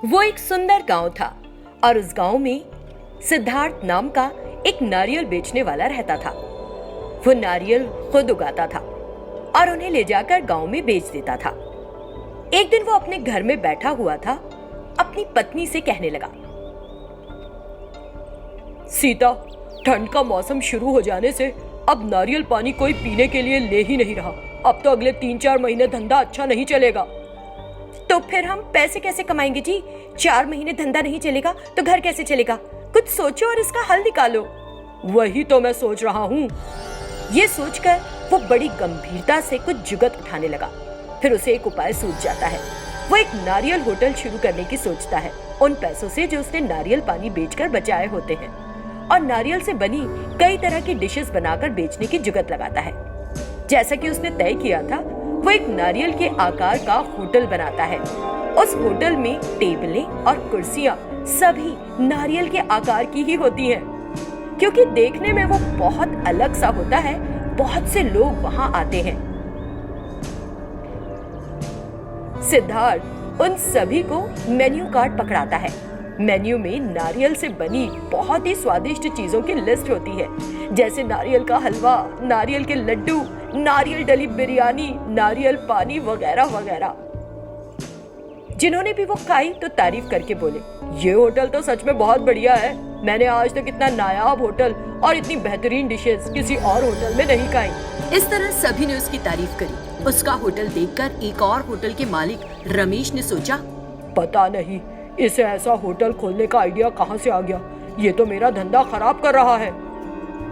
वो एक सुंदर गांव था और उस गांव में सिद्धार्थ नाम का एक नारियल बेचने वाला रहता था। वो नारियल खुद उगाता था और उन्हें ले जाकर गांव में बेच देता था। एक दिन वो अपने घर में बैठा हुआ था, अपनी पत्नी से कहने लगा, सीता, ठंड का मौसम शुरू हो जाने से अब नारियल पानी कोई पीने के लिए ले ही नहीं रहा। अब तो अगले 3-4 महीने धंधा अच्छा नहीं चलेगा। तो फिर हम पैसे कैसे कमाएंगे जी? 4 महीने धंधा नहीं चलेगा तो घर कैसे चलेगा? कुछ सोचो और इसका हल निकालो। वही तो मैं सोच रहा हूँ। ये सोचकर वो बड़ी गंभीरता से कुछ जुगत उठाने लगा। फिर उसे एक उपाय सूझ जाता है। वो एक नारियल होटल शुरू करने की सोचता है, उन पैसों से जो उसने नारियल पानी बेचकर बचाए होते हैं, और नारियल से बनी कई तरह की डिशेस बनाकर बेचने की जुगत लगाता है। जैसा कि उसने तय किया था, वो एक नारियल के आकार का होटल बनाता है। उस होटल में टेबलें और कुर्सियां सभी नारियल के आकार की ही होती हैं, क्योंकि देखने में वो बहुत अलग सा होता है। बहुत से लोग वहां आते हैं। सिद्धार्थ उन सभी को मेन्यू कार्ड पकड़ाता है। मेन्यू में नारियल से बनी बहुत ही स्वादिष्ट चीजों की लिस्ट होती है, जैसे नारियल का हलवा, नारियल के लड्डू, नारियल डली बिरयानी, नारियल पानी वगैरह वगैरह। जिन्होंने भी वो खाई तो तारीफ करके बोले, ये होटल तो सच में बहुत बढ़िया है। मैंने आज तक इतना नायाब होटल और इतनी बेहतरीन डिशेस किसी और होटल में नहीं खाई। इस तरह सभी ने उसकी तारीफ करी। उसका होटल देखकर एक और होटल के मालिक रमेश ने सोचा, पता नहीं इसे ऐसा होटल खोलने का आइडिया कहाँ से आ गया। ये तो मेरा धंधा खराब कर रहा है।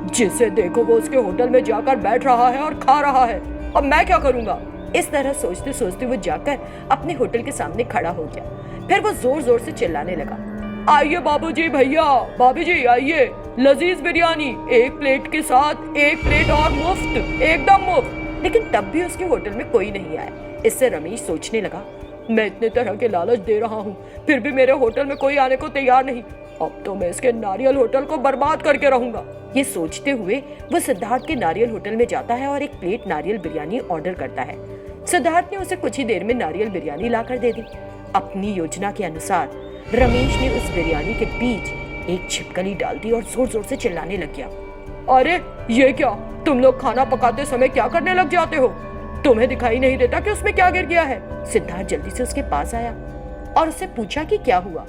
जिसे देखो वो उसके होटल में जाकर बैठ रहा है और खा रहा है। अब मैं क्या करूँगा? इस तरह सोचते सोचते वो जाकर अपने होटल के सामने खड़ा हो गया। फिर वो जोर जोर से चिल्लाने लगा, आइए बाबूजी, भैया, भाभी जी, आइए, लजीज बिरयानी, एक प्लेट के साथ एक प्लेट और मुफ्त, एकदम मुफ्त। लेकिन तब भी उसके होटल में कोई नहीं आया। इससे रमेश सोचने लगा, मैं इतने तरह के लालच दे रहा हूँ, फिर भी मेरे होटल में कोई आने को तैयार नहीं। अब तो मैं इसके नारियल होटल को बर्बाद करके रहूंगा। ये सोचते हुए वो सिद्धार्थ के नारियल होटल में जाता है और एक प्लेट नारियल बिरयानी ऑर्डर करता है। सिद्धार्थ ने उसे कुछ ही देर में नारियल बिरयानी लाकर दे दी। अपनी योजना के अनुसार रमेश ने उस बिरयानी के बीच एक छिपकली डाल दी और जोर जोर से चिल्लाने लग गया, अरे ये क्या? तुम लोग खाना पकाते समय क्या करने लग जाते हो? तुम्हें दिखाई नहीं देता कि उसमें क्या गिर गया है? सिद्धार्थ जल्दी से उसके पास आया और उससे पूछा कि क्या हुआ।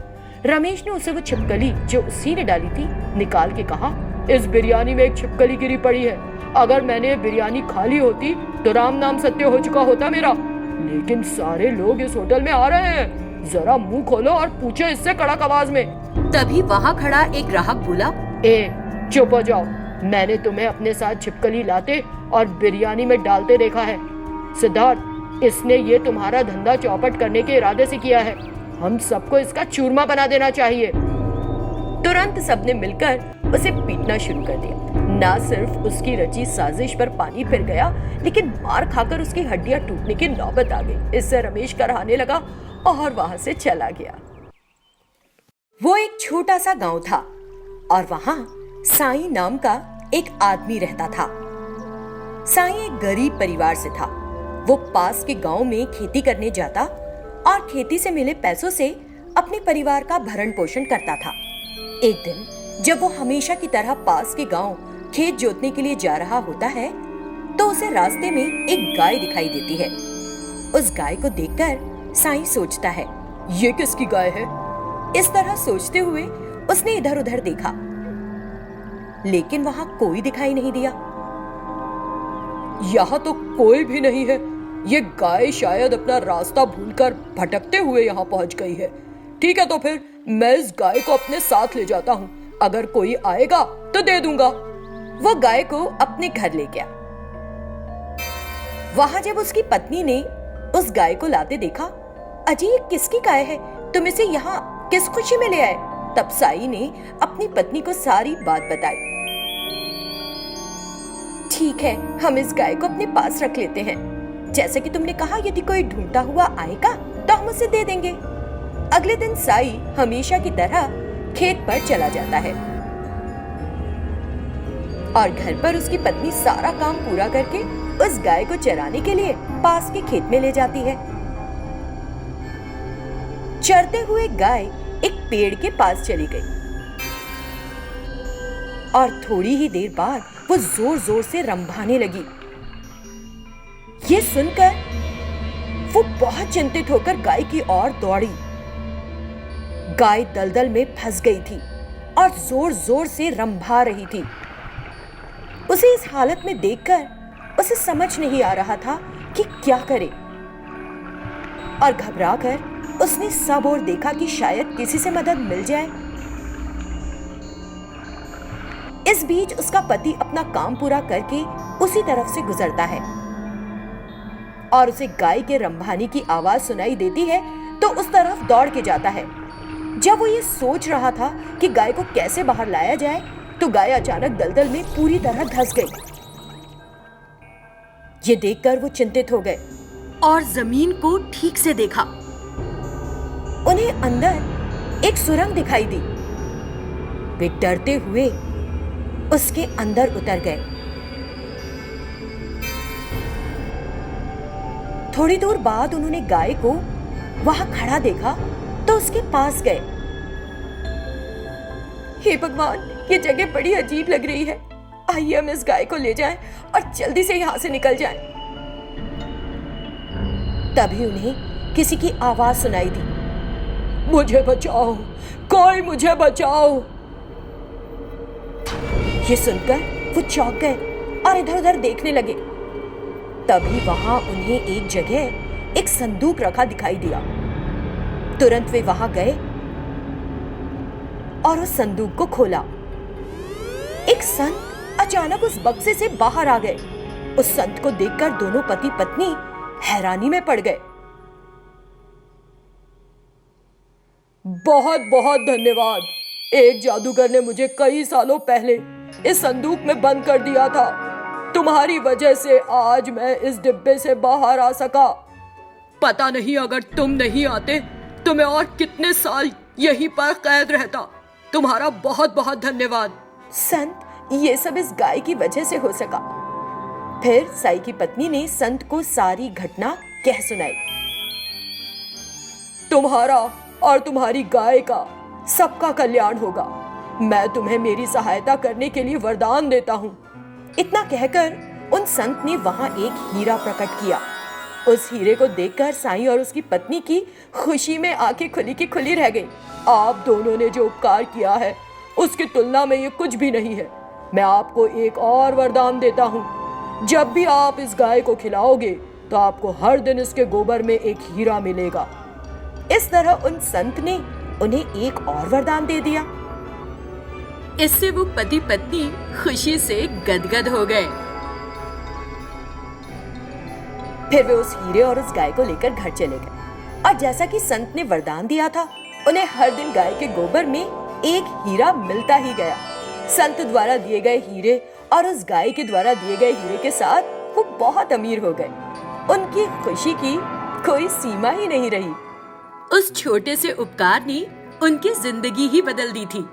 रमेश ने उसे वो छिपकली जो उसी ने डाली थी निकाल के कहा, इस बिरयानी में एक छिपकली गिरी पड़ी है। अगर मैंने बिरयानी खा ली होती तो राम नाम सत्य हो चुका होता मेरा। लेकिन सारे लोग इस होटल में आ रहे हैं, जरा मुंह खोलो और पूछो इससे कड़क आवाज में। तभी वहाँ खड़ा एक ग्राहक बोला, ए चुप हो जाओ, मैंने तुम्हें अपने साथ छिपकली लाते और बिरयानी में डालते देखा है। सिद्धार्थ, इसने ये तुम्हारा धंधा चौपट करने के इरादे से किया है। हम सबको इसका चूरमा बना देना चाहिए। तुरंत सबने मिलकर उसे पीटना शुरू कर दिया। ना सिर्फ उसकी रची साजिश पर पानी फिर गया, लेकिन मार खाकर उसकी हड्डियां टूटने की नौबत आ गई। इससे रमेश कराहने लगा और वहां से चला गया। वो एक छोटा सा गांव था और वहां साईं नाम का एक आदमी रहता था। साईं एक गरीब परिवार से था। वो पास के गांव में खेती करने जाता और खेती से मिले पैसों से अपने परिवार का भरण पोषण करता था। एक दिन जब वो हमेशा की तरह पास के गांव खेत जोतने के लिए जा रहा होता है, तो उसे रास्ते में एक गाय दिखाई देती है। उस गाय को देखकर साईं सोचता है, ये किसकी गाय है? इस तरह सोचते हुए उसने इधर उधर देखा, लेकिन वहां कोई दिखाई नहीं दिया। यहाँ तो कोई भी नहीं है। ये गाय शायद अपना रास्ता भूलकर भटकते हुए यहाँ पहुंच गई है। ठीक है, तो फिर मैं इस गाय को अपने साथ ले जाता हूँ। अगर कोई आएगा तो दे दूंगा। वो गाय को अपने घर ले गया। वहां जब उसकी पत्नी ने उस गाय को लाते देखा, अजी ये किसकी गाय है? तुम इसे यहाँ किस खुशी में ले आए? तब साईं ने अपनी पत्नी को सारी बात बताई। ठीक है, हम इस गाय को अपने पास रख लेते हैं। जैसे कि तुमने कहा, यदि कोई ढूंढता हुआ आएगा तो हम उसे दे देंगे। अगले दिन साईं हमेशा की तरह खेत पर चला जाता है और घर पर उसकी पत्नी सारा काम पूरा करके उस गाय को चराने के लिए पास के खेत में ले जाती है। चरते हुए गाय एक पेड़ के पास चली गई और थोड़ी ही देर बाद वो जोर जोर से रंभाने लगी। ये सुनकर वो बहुत चिंतित होकर गाय की ओर दौड़ी। गाय दलदल में फंस गई थी और जोर जोर से रंभा रही थी। उसे इस हालत में देखकर उसे समझ नहीं आ रहा था कि क्या करे, और घबराकर उसने सब ओर देखा कि शायद किसी से मदद मिल जाए। इस बीच उसका पति अपना काम पूरा करके उसी तरफ से गुजरता है और उसे गाय के रंभाने की आवाज सुनाई देती है तो उस तरफ दौड़ के जाता है। जब वो ये सोच रहा था कि गाय को कैसे बाहर लाया जाए तो गाय अचानक दलदल में पूरी तरह धंस गई। ये देखकर वो चिंतित हो गए और जमीन को ठीक से देखा। उन्हें अंदर एक सुरंग दिखाई दी। वे डरते हुए उसके अंदर उतर गए। थोड़ी दूर बाद उन्होंने गाय को वहां खड़ा देखा तो उसके पास गए। हे भगवान, ये जगह बड़ी अजीब लग रही है। आइए हम इस गाय को ले जाएं और जल्दी से यहाँ से निकल जाएं। तभी उन्हें किसी की आवाज सुनाई दी, मुझे बचाओ, कोई मुझे बचाओ। ये सुनकर वो चौंक गए और इधर उधर देखने लगे। तभी वहां उन्हें एक जगह एक संदूक रखा दिखाई दिया। तुरंत वे वहां गए और उस संदूक को खोला। एक संत अचानक उस बक्से से बाहर आ गए। उस संत को देखकर दोनों पति पत्नी हैरानी में पड़ गए। बहुत बहुत धन्यवाद। एक जादूगर ने मुझे कई सालों पहले इस संदूक में बंद कर दिया था। तुम्हारी वजह से आज मैं इस डिब्बे से बाहर आ सका। पता नहीं अगर तुम नहीं आते तो मैं और कितने साल यहीं पर कैद रहता। तुम्हारा बहुत बहुत धन्यवाद। संत, ये सब इस गाय की वजह से हो सका। फिर साई की पत्नी ने संत को सारी घटना कह सुनाई। तुम्हारा और तुम्हारी गाय का सबका कल्याण होगा। मैं तुम्हें मेरी सहायता करने के लिए वरदान देता हूँ। इतना कहकर उन संत ने वहां एक हीरा प्रकट किया। उस हीरे को देखकर साईं और उसकी पत्नी की खुशी में आंखें खुली की खुली रह गई। आप दोनों ने जो उपकार किया है उसकी तुलना में ये कुछ भी नहीं है। मैं आपको एक और वरदान देता हूँ। जब भी आप इस गाय को खिलाओगे तो आपको हर दिन इसके गोबर में एक हीरा मिलेगा। इस तरह उन संत ने उन्हें एक और वरदान दे दिया। इससे वो पति पत्नी खुशी से गदगद हो गए। फिर वे उस हीरे और उस गाय को लेकर घर चले गए और जैसा कि संत ने वरदान दिया था, उन्हें हर दिन गाय के गोबर में एक हीरा मिलता ही गया। संत द्वारा दिए गए हीरे और उस गाय के द्वारा दिए गए हीरे के साथ वो बहुत अमीर हो गए। उनकी खुशी की कोई सीमा ही नहीं रही। उस छोटे से उपकार ने उनकी जिंदगी ही बदल दी थी।